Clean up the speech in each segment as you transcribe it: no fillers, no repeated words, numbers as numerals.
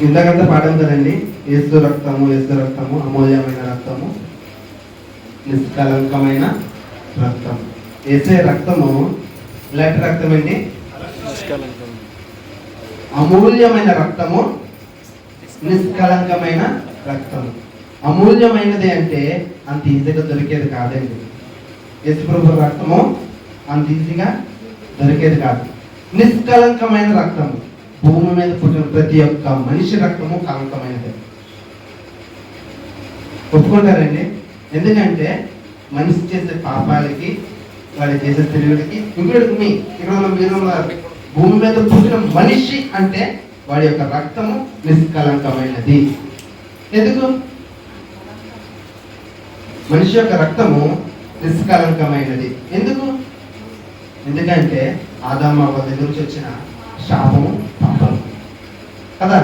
ఇంతకంతా పాఠం కదండి. యేసు రక్తము, యేసు రక్తము, అమూల్యమైన రక్తము, నిష్కలంకమైన రక్తం. యేసే రక్తము ఎలాంటి రక్తం అండి? అమూల్యమైన రక్తము, నిష్కలంకమైన రక్తము. అమూల్యమైనది అంటే అంత ఈజీగా దొరికేది కాదండి. యేసు ప్రభు రక్తము అంత ఈజీగా దొరికేది కాదు. నిష్కలంకమైన రక్తము, భూమి మీద పుట్టిన ప్రతి ఒక్క మనిషి రక్తము కలంకమైనది. ఒప్పుకుంటారండి? ఎందుకంటే మనిషి చేసే పాపాలకి, వాడు చేసే తెలివికి, ఇంకొకటి మీరు భూమి మీద పుట్టిన మనిషి అంటే వాడి యొక్క రక్తము నిష్కలంకమైనది. ఎందుకు? మనిషి యొక్క రక్తము నిష్కలంకమైనది ఎందుకు? ఎందుకంటే ఆదాము అవ్వ దగ్గర నుంచి వచ్చిన శాపము, పాపము కదా.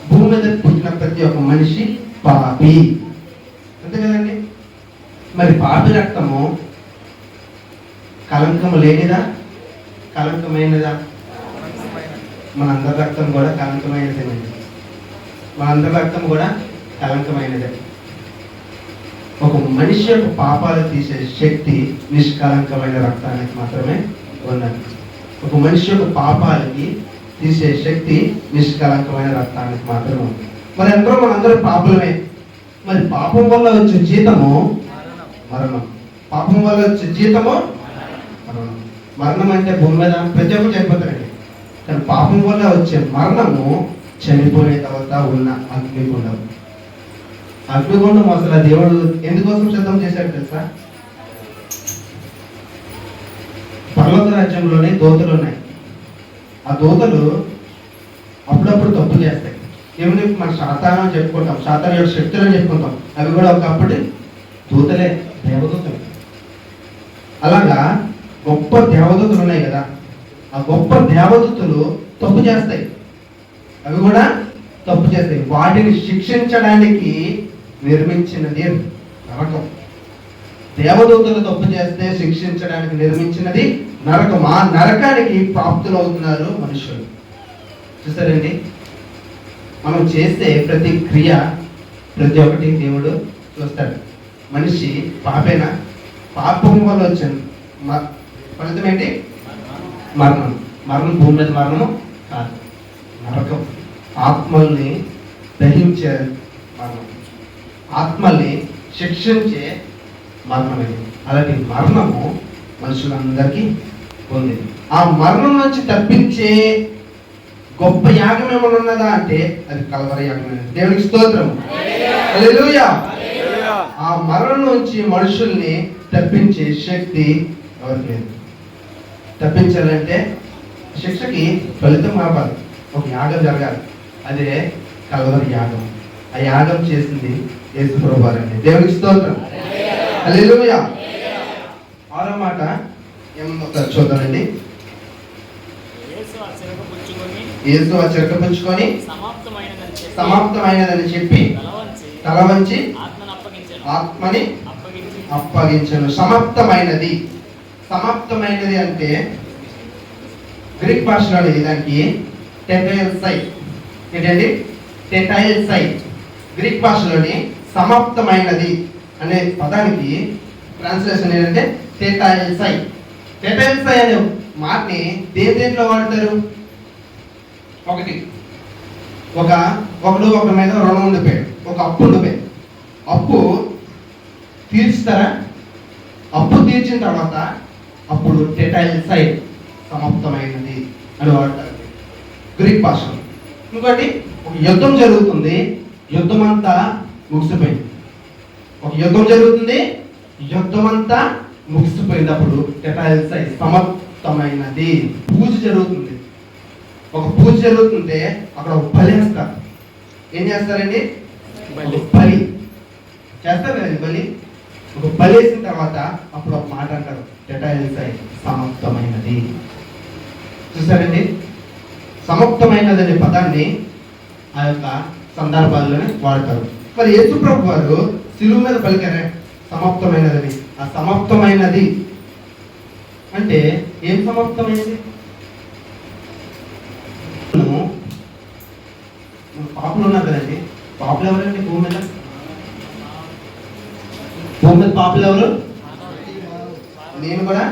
భూమి మీద పుట్టిన ప్రతి ఒక్క మనిషి పాపి, అంతే కదండి. మరి పాపి రక్తము కలంకము లేనిదా, కలంకమైనదా? మనందరి రక్తం కూడా కలంకమైనదేనండి. మనందరి రక్తం కూడా కలంకమైనదే. ఒక మనిషి యొక్క పాపాలు తీసే శక్తి నిష్కలంకమైన రక్తానికి మాత్రమే ఉన్నది. ఒక మనిషి యొక్క పాపాలకి తీసే శక్తి నిష్కలంకమైన రక్తానికి మాత్రమే ఉంది. మరి అందరూ మనందరూ పాపులమే. మరి పాపం వల్ల వచ్చే జీతము మరణం. పాపం వల్ల వచ్చే జీతము మరణం. మరణం అంటే భూమి మీద ప్రతి ఒక్కరు చనిపోతారండి. కానీ పాపం వల్ల వచ్చే మరణము చనిపోయిన తర్వాత ఉన్న అగ్నిగుండం. అగ్నిగుండం అసలు దేవుడు ఎందుకోసం సిద్ధం చేశాడు తెలుసా? పర్వత రాజ్యంలోనే దూతలు ఉన్నాయి. ఆ దూతలు అప్పుడప్పుడు తప్పు చేస్తాయి. ఏమని మన శాతానం చెప్పుకుంటాం, శాతానం యొక్క శక్తులని చెప్పుకుంటాం. అవి కూడా ఒకప్పుడు దూతలే, దేవదూతలు. అలాగా గొప్ప దేవదూతలు ఉన్నాయి కదా, ఆ గొప్ప దేవదూతలు తప్పు చేస్తాయి. అవి కూడా తప్పు చేస్తాయి. వాటిని శిక్షించడానికి నిర్మించినది నరకం. దేవదూతలు తప్పు చేస్తే శిక్షించడానికి నిర్మించినది నరకం. ఆ నరకానికి ప్రాప్తులు అవుతున్నారు మనుషులు. చూసారండి, మనం చేసే ప్రతి క్రియ, ప్రతి ఒక్కటి దేవుడు చూస్తాడు. మనిషి పాపేనా? పాపం వల్ల వచ్చింది ఫలితం ఏంటి? మరణం. మరణం భూమి మీద మరణము కాదు, నరకం. ఆత్మల్ని దహించే మరణం, ఆత్మల్ని శిక్షించే మరణమైంది. అలాంటి మరణము మనుషులందరికీ ఉంది. ఆ మరణం నుంచి తప్పించే గొప్ప యాగం ఏమైనా ఉన్నదా అంటే అది కల్వరి యాగమే. దేవునికి స్తోత్రం, హల్లెలూయా. ఆ మరణం నుంచి మనుషుల్ని తప్పించే శక్తి ఎవరికి లేదు. తప్పించాలంటే శిక్షకి ఫలితం ఆపాలి, ఒక యాగం జరగాలి. అదే కల్వరి యాగం. ఆ యాగం చేసింది యేసు ప్రభువారండి. దేవునికి స్తోత్రం, హల్లెలూయా. ఆరో మాట ఏమో చూద్దామండి. యేసు ఆ చిరక పుచ్చుకొని సమాప్తమైనదని చెప్పి తల వంచి ఆత్మని అప్పగించను. సమాప్తమైనది. సమాప్తమైనది అంటే గ్రీక్ భాషలో దానికి టెటైల్సై. ఏంటండి? టెటైల్సై. గ్రీక్ భాషలోని సమాప్తమైనది అనే పదానికి ట్రాన్స్లేషన్ ఏంటంటే టెటైల్సై. టెటైల్సై అనే మాటని దేంట్లో వాడతారు? ఒకడు ఒకరి మీద రుణం ఉండిపోయాడు, ఒక అప్పు ఉండిపోయాడు. అప్పు తీర్చుతారా? అప్పు తీర్చిన తర్వాత అప్పుడు టెటైల్సై, సమాప్తమైనది అని వాడతారు గ్రీక్ భాషలో. ఇంకోటి, ఒక యుద్ధం జరుగుతుంది, యుద్ధం అంతా ముగిసిపోయింది. ఒక యుద్ధం జరుగుతుంది, యుద్ధం అంతా ముగిసిపోయినప్పుడు టెటైల్సై, సమాప్తమైనది. పూజ జరుగుతుంది, ఒక పూజ జరుగుతుంటే అక్కడ ఒక బలి వేస్తారు. ఏం చేస్తారండి? బలి చేస్తారు కదండి. బలి, ఒక బలి వేసిన తర్వాత అప్పుడు ఒక మాట అంటారు, టెటైల్సై, సమాప్తమైనది. చూసారండి, సమాప్తమైనది అనే పదాన్ని ఆ యొక్క సందర్భాల్లోనే వాడతారు. మరి యేసు ప్రభు వారు శిలువ మీద పలికారే సమాప్తమైనది. ఆ సమాప్తమైనది అంటే ఏం సమాప్తమైనది? పాపులు ఉన్నారు కదండి. పాపులు ఎవరండి భూమి మీద? భూమి మీద పాపులు ఎవరు? నేను కూడా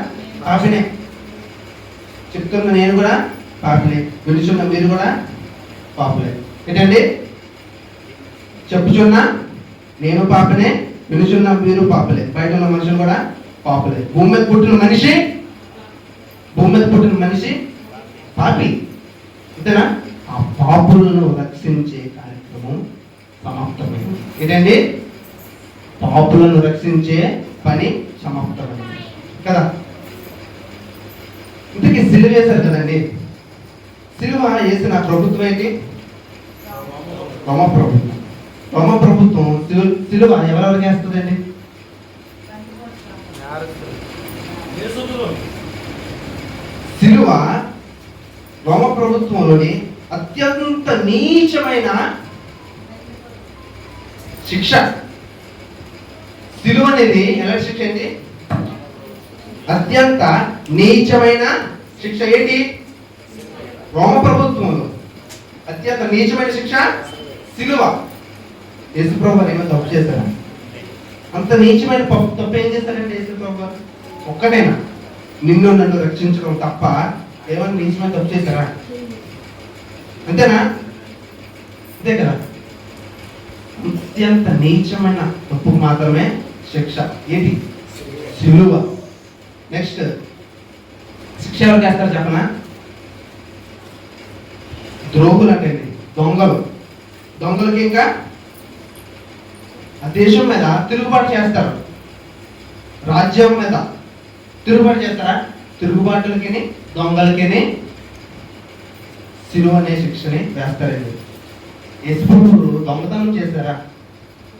పాపినే చెప్తున్నా, నేను కూడా పాపినే. వినుచున్న మీరు కూడా పాపులే. ఏంటండి చెప్పుచున్నా నేను పాపనే, వినుచున్న మీరు పాపలే. బయట ఉన్న మనుషులు కూడా పాపులే. భూమి మీద పుట్టిన మనిషి పాపి. అంతేనా? ఆ పాపులను రక్షించే కార్యక్రమం సమాప్తమైంది. ఏంటండి? పాపులను రక్షించే పని సమాప్తమైంది కదా. ఇంతకీ సిలువ వేశారు కదండి. సిలువ వేసిన ప్రభుత్వం ఏంటి? రోమ ప్రభుత్వం. రోమ ప్రభుత్వం సిలువ ఎవరెవరికి వేస్తుందండి? సిలువ రోమ ప్రభుత్వంలోని అత్యంత నీచమైన శిక్ష. సిలువ అనేది ఎలాంటి శిక్ష అండి? అత్యంత నీచమైన శిక్ష. ఏంటి? రోమ ప్రభుత్వంలో అత్యంత నీచమైన శిక్ష సిలువ. యేసుప్రభువు ఏమో తప్పు చేశారా? అంత నీచమైన తప్పు ఏం చేశారంటే యేసుప్రభువు ఒక్కటేనా? నిన్ను నన్ను రక్షించడం తప్ప ఏమన్నా నీచమైన తప్పు చేశారా? అంతేనా? అంతే కదా. అత్యంత నీచమైన తప్పు మాత్రమే శిక్ష. ఏంటి? సిలువ. నెక్స్ట్ శిక్ష ఎవరు చేస్తారు చెప్పనా? ద్రోహులు అంటే దొంగలకి ఇంకా ఆ దేశం మీద తిరుగుబాటు చేస్తారు. రాజ్యం మీద తిరుగుబాటు చేస్తారా? తిరుగుబాటులకి దొంగలకి సిలువ అనే శిక్షని వేస్తారండి. యేసుప్రభువు దొంగతనం చేశారా?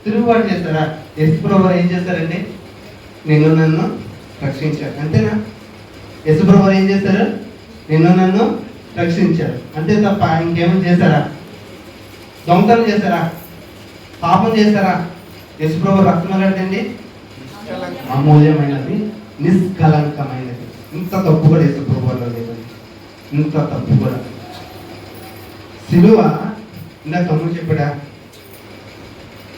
తిరుగుబాటు చేస్తారా? యేసుప్రభువు ఏం చేస్తారండి? నిన్ను నన్ను రక్షించారు. అంతేనా? యేసుప్రభువు ఏం చేశారు? నిన్ను నన్ను రక్షించారు. అంతే తప్ప ఇంకేమో చేశారా? దొంగతనం చేశారా? పాపం చేశారా? యేసుప్రభువు రక్తం ఎలాంటిదండి? అమూల్యమైనది, నిష్కలంకమైనది. ఇంత తప్పు కూడా యేసుప్రభువులో లేదండి. ఇంత తప్పు కూడా. సిలువ ఇందాక తమ్ముడు చెప్పాడా?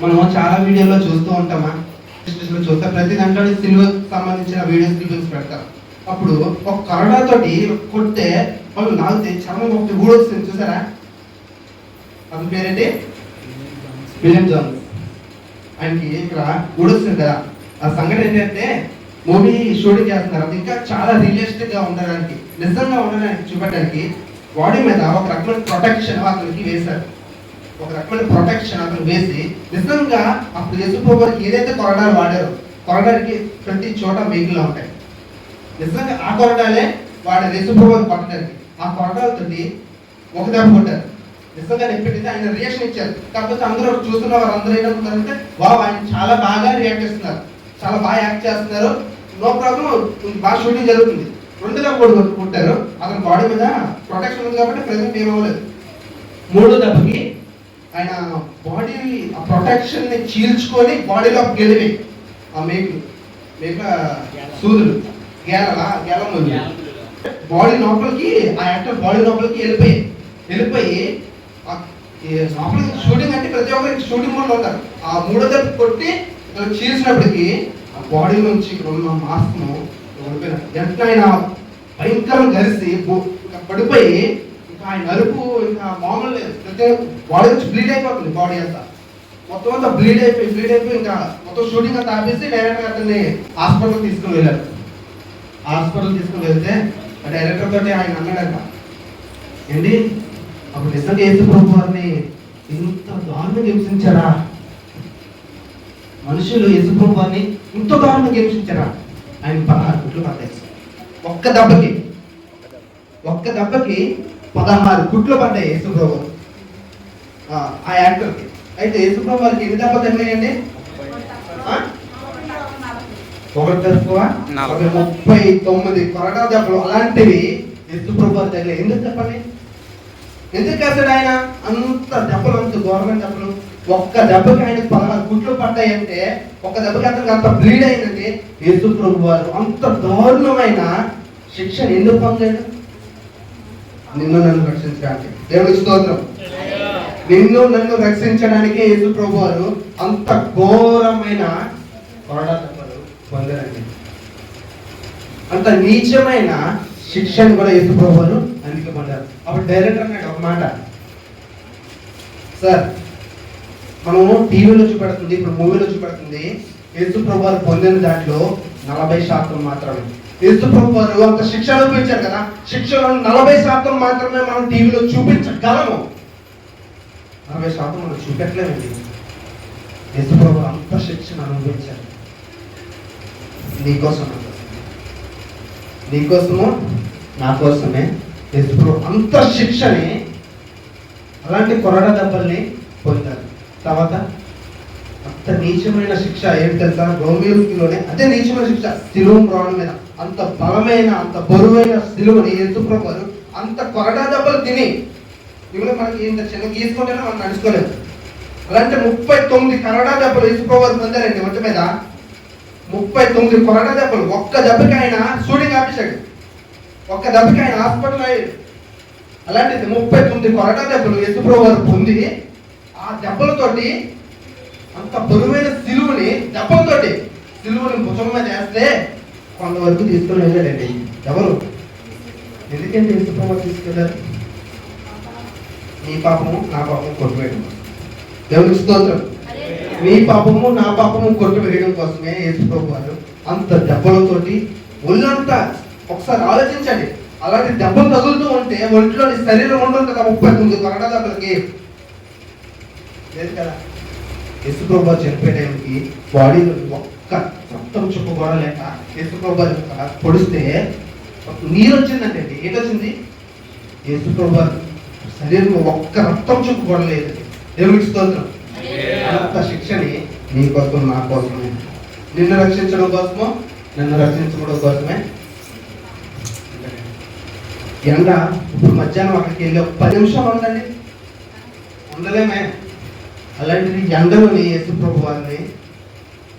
మనం చాలా వీడియోలో చూస్తూ ఉంటామా? చూస్తే ప్రతి దాంట్లో సిలువకు సంబంధించిన వీడియోస్ క్లిప్పింగ్స్ పెడతారు. అప్పుడు ఒక కరడాతోటి కొట్టే వాళ్ళు నాగితే చర్మం ఒకటి ఊడొస్తుంది చూసారా? అతని పేరేంటి? William Johns. ఆయనకి ఇక్కడ ఊడొస్తుంది కదా. ఆ సంఘటన ఏంటంటే మూవీ షూటింగ్ చేస్తున్నారు. అది ఇంకా చాలా రియలిస్టిక్ గా ఉండడానికి, నిజంగా ఉండడానికి చూపెట్టడానికి బాడీ మీద ఒక రకమైన ప్రొటెక్షన్ అతనికి వేశారు. ఒక రకమైన ప్రొటెక్షన్ అతను వేసి నిజంగా అప్పుడు యేసుప్రభువుకి ఏదైతే కొరడాలు వాడారో, కొరడానికి ప్రతి చోట మేకులా ఉంటాయి. నిజంగా ఆ కొరడాలే వాడారు యేసుప్రభువుని కొట్టడానికి. ఆ కొరడాలతో ఒక దెబ్బ కొట్టారు. నిజంగా నెప్పెట్టింది. ఆయన రియాక్షన్ ఇచ్చారు. కాకపోతే అందరూ చూస్తున్న వారు అందరూ ఏమనుకుంటారంటే వావ్ ఆయన చాలా బాగా రియాక్ట్ చేస్తున్నారు, చాలా బాగా యాక్ట్ చేస్తున్నారు, నో ప్రాబ్లం, బాగా షూటింగ్ జరుగుతుంది. 2 దెబ్బ కొట్టారు. అతని బాడీ మీద ప్రొటెక్షన్ ఉంది కాబట్టి ప్రెజెంట్ ఏమవ్వలేదు. 3వ దెబ్బకి ఆయన బాడీ ఆ ప్రొటెక్షన్ ని చీల్చుకొని బాడీలో గెలివి ఆ మేకులు సూదులు గేలములు బాడీ లోపలికి, ఆ యాక్టర్ బాడీ లోపలికి వెళ్ళిపోయి లోపలికి షూటింగ్ అంటే ప్రతి ఒక్కరికి షూటింగ్ మోడ్లో ఉంటారు. ఆ 3వ దెబ్బ కొట్టి చీల్చినప్పటికీ ఆ బాడీ నుంచి ఇక్కడ ఉన్న మాస్క్ను ఎంత ఆయన భయంకరం కలిసి పడిపోయి ఇంకా ఆయన అరుపు ఇంకా మామూలు లేదు. బాడీ నుంచి బ్లీడ్ అయిపోతుంది. బాడీ అంతా మొత్తం అంతా బ్లీడ్ అయిపోయి ఇంకా మొత్తం షూటింగ్ అంతా ఆపేసి డైరెక్టర్ అతన్ని హాస్పిటల్ తీసుకుని వెళ్ళారు. హాస్పిటల్ తీసుకుని వెళ్తే డైరెక్టర్ తోటి ఆయన అన్నాడంట, ఏంటి అప్పుడు నిజంగా యేసుప్రభువు వారిని ఇంత దారుణంగా హింసించారా? మనుషులు యేసుప్రభువు వారిని ఇంత దారుణంగా హింసించారా? ఆయన 16 కుట్లు పడ్డాయి. ఒక్క దెబ్బకి 16 కుట్లు పడ్డాయి యేసుప్రభువు ఆ యాక్టర్కి. అయితే యేసుప్రభువు వారికి ఎన్ని దెబ్బలు తగినాయండి? 39 కొరడా దెబ్బలు అలాంటివి యేసుప్రభువు వారికి తగినాయి. ఎందుకు చెప్పండి? ఎందుకు వేసాడు ఆయన అంత దెబ్బలు, అంత ఘోరమైన దెబ్బలు? ఒక్క దెబ్బకి ఆయన 16 కుట్లు పడ్డాయంటే, ఒక్క దెబ్బకి అతనికి అంత బ్లీడ్ అయిందంటే యేసుప్రభువు వారు అంత దారుణమైన శిక్షను ఎందుకు పొందాడు? నిన్ను నన్ను రక్షించడానికి. దేవుడికి స్తోత్రం. నిన్ను నన్ను రక్షించడానికి యేసు ప్రభు వారు అంత ఘోరమైన కొరడా దెబ్బలు పొందారండి. అంత నీచమైన శిక్షను కూడా యేసు ప్రభు వారు అందుకే పొందారు. అప్పుడు డైరెక్టర్ అన్నాడు ఒక మాట, సార్ మనము టీవీలో చూపెడుతుంది, ఇప్పుడు మూవీలో చూపెడుతుంది, యేసు ప్రభు వారు పొందిన దాంట్లో 40% మాత్రమే. యేసు ప్రభు వారు అంత శిక్ష అనుభవించారు కదా, శిక్షలో 40% మాత్రమే మనం టీవీలో చూపించగలము. 40% మనం చూపెట్టలేమండి. యేసు ప్రభు వారు అంత శిక్షను అనుభవించారు నీకోసము నా కోసమే. యేసు ప్రభు అంత శిక్షని, అలాంటి కొరడా దెబ్బల్ని పొందారు. తర్వాత అంత నీచమైన శిక్ష ఏంటి తెలుసా? రోమియోలోనే అదే నీచమైన శిక్ష, శిలువ రాళ్ళ మీద అంత బలమైన అంత బరువైన శిలువని యేసు ప్రభు వారు అంత కొరడా దెబ్బలు తిని, ఇవి మనకి ఇంత చిన్న గీసుకుంటేనే మనం నడుచుకోలేదు. అలాంటి 39 కొరడా దెబ్బలు యేసు ప్రభు వారు పొందారండి ఒంటి మీద. 39 కొరడా దెబ్బలు. ఒక్క దెబ్బకి ఆయన షూటింగ్ ఆపేశాడు, ఒక్క దెబ్బకి ఆయన హాస్పిటల్ అయ్యాడు. అలాంటిది 39 కొరడా దెబ్బలు యేసు ప్రభు వారు పొంది, ఆ దెబ్బలతోటి అంత బరువైన సిలువని దెబ్బలతోటి సిలువని భుజం మీద వేస్తే కొంతవరకు తీసుకొని వెళ్ళాడండి. ఎవరు? ఎందుకంటే యేసు ప్రభు వారు తీసుకెళ్ళారు? నీ పాపము నా పాపము కొట్టువేయడం. దేవునికి స్తోత్రం. నీ పాపము నా పాపము కొట్టువేయడం కోసమే యేసు ప్రభు వారు అంత దెబ్బలతోటి ఒళ్ళంతా, ఒకసారి ఆలోచించండి, అలాంటి దెబ్బలు తగులుతూ ఉంటే ఒంట్లోని శరీరం ఉంటుంది కదా 39 కొరడా దెబ్బలకి. లేదు కదా, యేసు ప్రభు వారు చనిపోయే టైంకి బాడీలో ఒక్క రక్తం చుక్క కూడా లేక యేసు ప్రభు వారు పొడిస్తే నీరు వచ్చిందంటే ఏంటొచ్చింది? యేసు ప్రభు వారు శరీరంలో ఒక్క రక్తం చుక్క కూడా లేదు. దేవునికి స్తోత్రం. అంత శిక్షని నీ కోసం నా కోసమే, నిన్ను రక్షించడం కోసమో నన్ను రక్షించడం కోసమే. ఎండ ఇప్పుడు మధ్యాహ్నం అక్కడికి వెళ్ళి 10 నిమిషాలు ఉండండి, ఉండలేమే. అలాంటిది ఎండలోని యేసు ప్రభు వారిని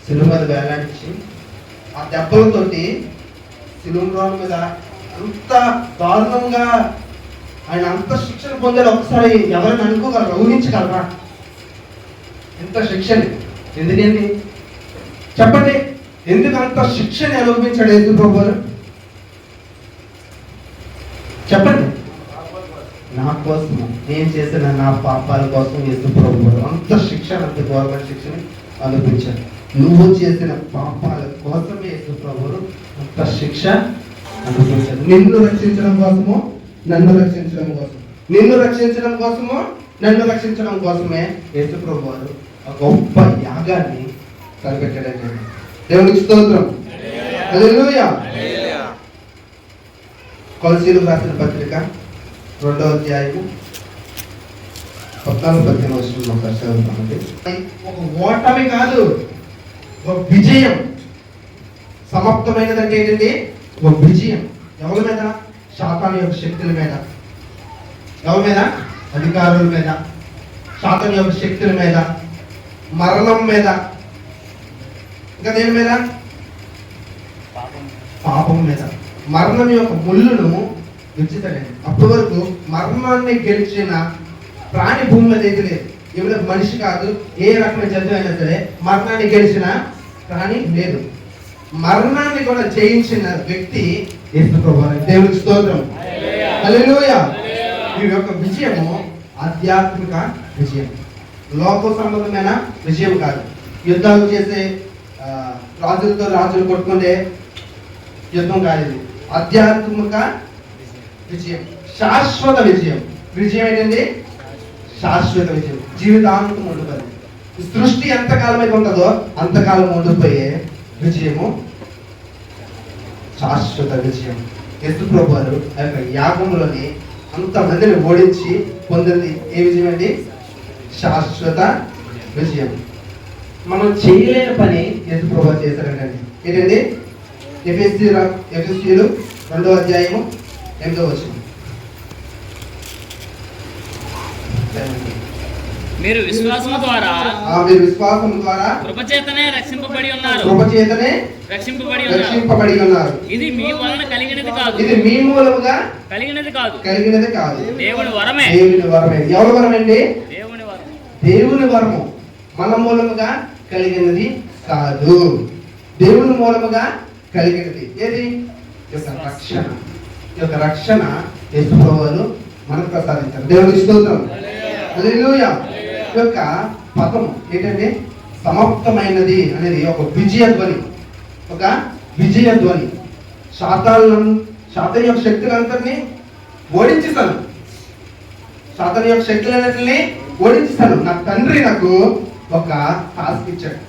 శిలువ మీద వేలాడించి ఆ దెబ్బలతోటి శిలువ రాళ్ళ మీద అంత దారుణంగా ఆయన అంత శిక్షణ పొందాడు. ఒకసారి ఎవరైనా అనుకోగలరా, ఊహించగలరా ఎంత శిక్షని? ఎందుకండి చెప్పండి, ఎందుకు అంత శిక్షని అనుభవించాడు యేసు ప్రభు వారు? చెప్పండి. నా కోసం, నేను చేసిన నా పాపాల కోసం యేసు ప్రభు వారు అంత శిక్షణ, అంత ఘోరమైన శిక్షని అనుభవించాడు. నువ్వు చేసిన పాపాల కోసమే యేసు ప్రభు వారు అంత శిక్ష అనుభవించాడు. నిన్ను రక్షించడం కోసమో నన్ను రక్షించడం కోసం, నిన్ను రక్షించడం కోసమో నన్ను రక్షించడం కోసమే యేసు ప్రభు వారు ఒక గొప్ప యాగాన్ని తలపెట్టాడండి. దేవునికి స్తోత్రం. హల్లెలూయా. కొలసీలకు రాసిన పత్రిక 2వ అధ్యాయము 14-15 వచనం ఒకసారి చదువుతామండి. ఒక ఓటమి కాదు, ఒక విజయం. సమాప్తమైనదంటే ఏంటండి? ఒక విజయం. ఎవరి మీద? సాతాను యొక్క శక్తుల మీద. ఎవరి మీద? అధికారుల మీద, సాతాను యొక్క శక్తుల మీద, మరణం మీద, ఇంకా దేని మీద? పాపం మీద. మరణం యొక్క ముళ్ళును విడిచితలేదు. అప్పటి వరకు మరణాన్ని గెలిచిన ప్రాణి భూమి మీద అయితే లేదు. ఎవరికి మనిషి కాదు, ఏ రకమైన జంతువు అయినా సరే మరణాన్ని గెలిచిన ప్రాణి లేదు. మరణాన్ని కూడా జయించిన వ్యక్తి యేసు ప్రభువు. దేవునికి స్తోత్రం. హల్లెలూయా. ఈ యొక్క విజయము ఆధ్యాత్మిక విజయం, లోక సంబంధమైన విజయం కాదు. యుద్ధాలు చేసే రాజులతో రాజులు కొట్టుకునే యుద్ధం కాదు ఇది. ఆధ్యాత్మిక విజయం, శాశ్వత విజయం. విజయం ఏంటండి? శాశ్వత విజయం, జీవితాంతం ఉండిపోయింది. సృష్టి ఎంతకాలం అయితే ఉంటుందో అంతకాలం ఉండిపోయే విజయము శాశ్వత విజయం. యేసు ప్రభువు వారు ఆ యొక్క యాగంలోని అంతమందిని ఓడించి పొందింది ఏ విజయం అండి? శాశ్వత విజయం. మనం చేయలేని పని యేసు ప్రభువు వారు చేశారండి. ఏంటండి? ఎఫెసీయులు 2వ అధ్యాయము 8వ వచనం. మీరు విశ్వాసం ద్వారా కృపచేతనే రక్షింపబడి ఉన్నారు. ఇది మీ వలన కలిగినది కాదు, ఇది మీ మూలముగా కలిగినది కాదు, కాదు, దేవుని వరమే. దేవుని వరమే. ఎవరి వరం అండి? దేవుని దేవుని వరము మన మూలముగా కలిగినది కాదు. దేవుని మూలముగా కలిగినది ఏది? ఈ యొక్క రక్షణ. ఈ యొక్క రక్షణ యేసుప్రభువు మనకు ప్రసాదించారు. దేవునికి స్తోత్రం. హల్లెలూయా. ఈ యొక్క పదం ఏంటంటే సమాప్తమైనది అనేది ఒక విజయ ధ్వని, ఒక విజయ ధ్వని. సాతాను యొక్క శక్తులందరినీ ఓడించేస్తాను. సాతాను యొక్క శక్తులన్నింటినీ ఓడించేస్తాను. నా తండ్రి నాకు ఒక టాస్క్ ఇచ్చాడు.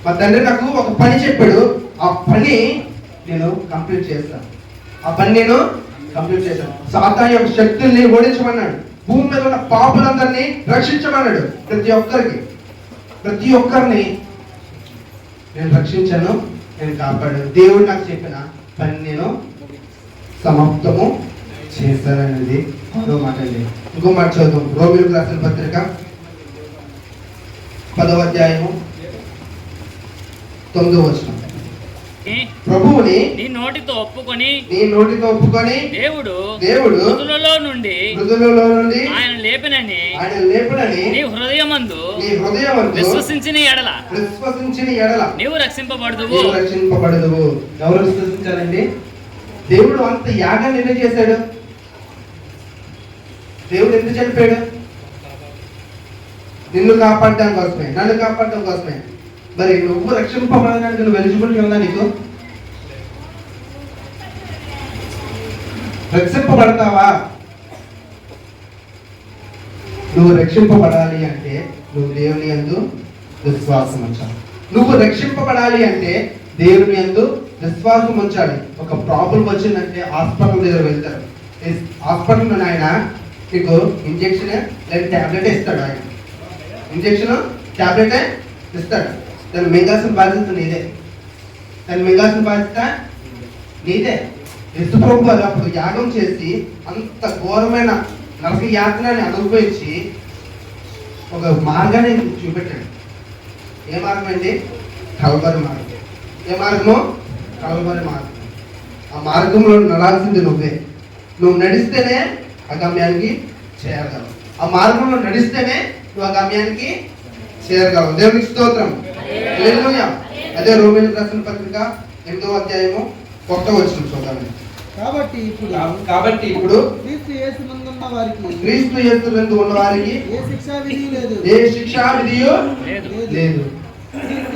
మా తండ్రి నాకు ఒక పని చెప్పాడు. ఆ పని నేను కంప్లీట్ చేస్తాను. ఆ పని నేను కంప్లీట్ చేశాను. సాతాను యొక్క శక్తుల్ని ఓడించమన్నాడు. భూమి మీద ఉన్న పాపులందరినీ రక్షించమన్నాడు. ప్రతి ఒక్కరిని నేను రక్షించాను, నేను కాపాడాను. దేవుడు నాకు చెప్పిన పని నేను సమాప్తము చేశాననేది మరో మాట అండి. ఇంకో మాట చదువుతాం. రోమీయులకు రాసిన పత్రిక 10వ అధ్యాయము 9వ వచనం. ప్రభువుని నీ నోటితో ఒప్పుకొని దేవుడు మృతులలో నుండి ఆయన లేపినని నీ హృదయమందు విశ్వసించిన ఎడల నీవు రక్షింపబడదువు. ఎవరు విశ్వసించాలండి? దేవుడు అంత యాగాన్ని ఎందుకు చేశాడు? దేవుడు ఎందుకు చనిపోయాడు? నిన్ను కాపాడటం కోసమే, నన్ను కాపాడటం కోసమే. మరి నువ్వు రక్షింపబడడానికి నువ్వు ఎలిజిబిలిటీ ఉందా? నీకు రక్షింపబడతావా? నువ్వు రక్షింపబడాలి అంటే నువ్వు దేవుని యందు విశ్వాసం ఉంచాలి. నువ్వు రక్షింపబడాలి అంటే దేవుని యందు విశ్వాసం ఉంచాలి. ఒక ప్రాబ్లం వచ్చిందంటే హాస్పిటల్ దగ్గర వెళ్తారు. హాస్పిటల్లో ఆయన నీకు ఇంజెక్షన్ లేదా ట్యాబ్లెట్ ఇస్తాడు. ఆయన ఇంజెక్షన్ ట్యాబ్లెట్ ఇస్తాడు. దాన్ని మింగాల్సిన బాధ్యత నీదే. నీదే. యేసుప్రభువు వారు అప్పుడు యాగం చేసి అంత ఘోరమైన నరక యాతనని అనుభవించి ఒక మార్గాన్ని చూపెట్టాడు. ఏ మార్గం అండి? కల్వరి మార్గం. ఏ మార్గము? కల్వరి మార్గం. ఆ మార్గంలో నడాల్సింది నువ్వే. నువ్వు నడిస్తేనే ఆ గమ్యానికి చేరగలవు. ఆ మార్గంలో నడిస్తేనే నువ్వు ఆ గమ్యానికి చేరగలవు. దేవునికి స్తోత్రం. హల్లెలూయా. అదే రోమీయులకు రాసిన పత్రిక 8వ అధ్యాయము 1వ వచనం చూద్దాం. కాబట్టి ఇప్పుడు క్రీస్తు యేసునందు ఉన్న వారికి ఏ శిక్షా విధియు లేదు.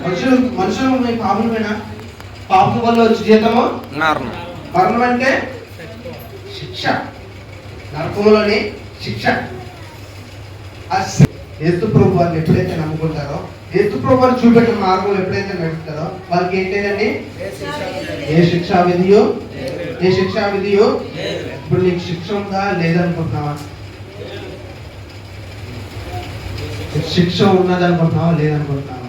మనుషులు పాపమేనా? పాపం వల్ల వచ్చే జీతము మరణం. అంటే శిక్ష, నరకములోని శిక్ష. యేసుప్రభువు వారిని ఎప్పుడైతే నమ్ముకుంటారో, యేసుప్రభువు వారు చూపెట్టిన మార్గంలో ఎప్పుడైతే నడుస్తారో వాళ్ళకి ఏంటండి? ఏ శిక్షా విధియో ఇప్పుడు నీకు శిక్ష ఉందా లేదనుకుంటున్నావా? శిక్ష ఉన్నదనుకుంటున్నావా లేదనుకుంటున్నావా?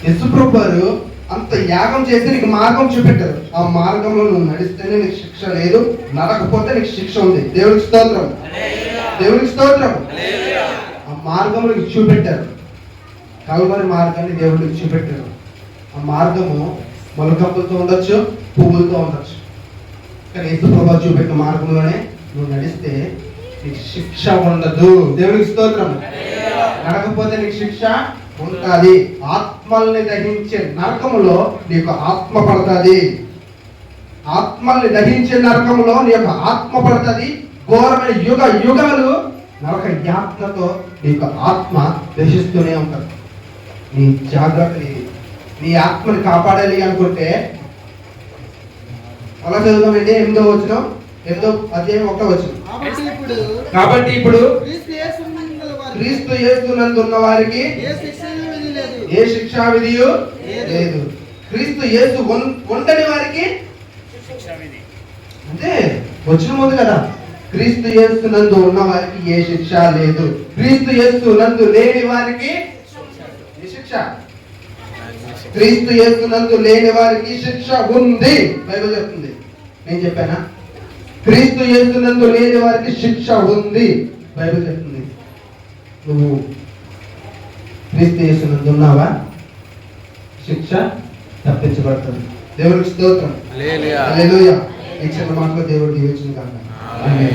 యేసుప్రభువు వారు అంత యాగం చేసి నీకు మార్గం చూపెట్టారు. ఆ మార్గంలో నువ్వు నడిస్తేనే నీకు శిక్ష లేదు, నడకపోతే నీకు శిక్ష ఉంది. దేవునికి స్తోత్రం. ఆ మార్గంలో చూపెట్టారు. కల్వరి మార్గాన్ని దేవుడికి చూపెట్టారు. ఆ మార్గము మొలకప్పులతో ఉండొచ్చు, పువ్వులతో ఉండొచ్చు. కానీ యేసుప్రభువు చూపెట్టిన మార్గంలోనే నువ్వు నడిస్తే నీకు శిక్ష ఉండదు. దేవునికి స్తోత్రం. నడకపోతే నీకు శిక్ష ఉంటుంది. ఆత్మల్ని దహించే నరకములో నీకు ఆత్మ పడుతుంది. ఆత్మల్ని దహించే నరకములో నీ యొక్క ఆత్మ పడుతుంది. ఘోరమైన యుగాలు నరక యాత్రతో నీకు ఆత్మ దహిస్తూనే ఉంటుంది. నీ జాగ్రత్త. నీ ఆత్మని కాపాడాలి అనుకుంటే అలా చదువుతామండి. 8వ వచనం, 8వ అధ్యాయం 1వ వచనం. కాబట్టి ఇప్పుడు క్రీస్తు యేసునందు ఉన్న వారికి ఏ శిక్షా విధియు లేదు. క్రీస్తు యేసు ఉండని వారికి అంటే వచనం ఉంది కదా, క్రీస్తు యేసునందు ఉన్న వారికి ఏ శిక్ష లేదు. క్రీస్తు యేసునందు లేని వారికి ఏ శిక్ష? క్రీస్తు యేసునందు లేని వారికి శిక్ష ఉంది. బైబిల్ చెప్తుంది. నేను చెప్పానా? క్రీస్తు యేసునందు లేని వారికి శిక్ష ఉంది. బైబిల్ చెప్తుంది. నువ్వు క్రీస్తు యేసునందు ఉన్నావా? శిక్ష తప్పించబడుతుంది. దేవునికి స్తోత్రం. హల్లెలూయా. ఈ చిన్న మాటలో దేవుడు దీవించును గాక. ఆమేన్.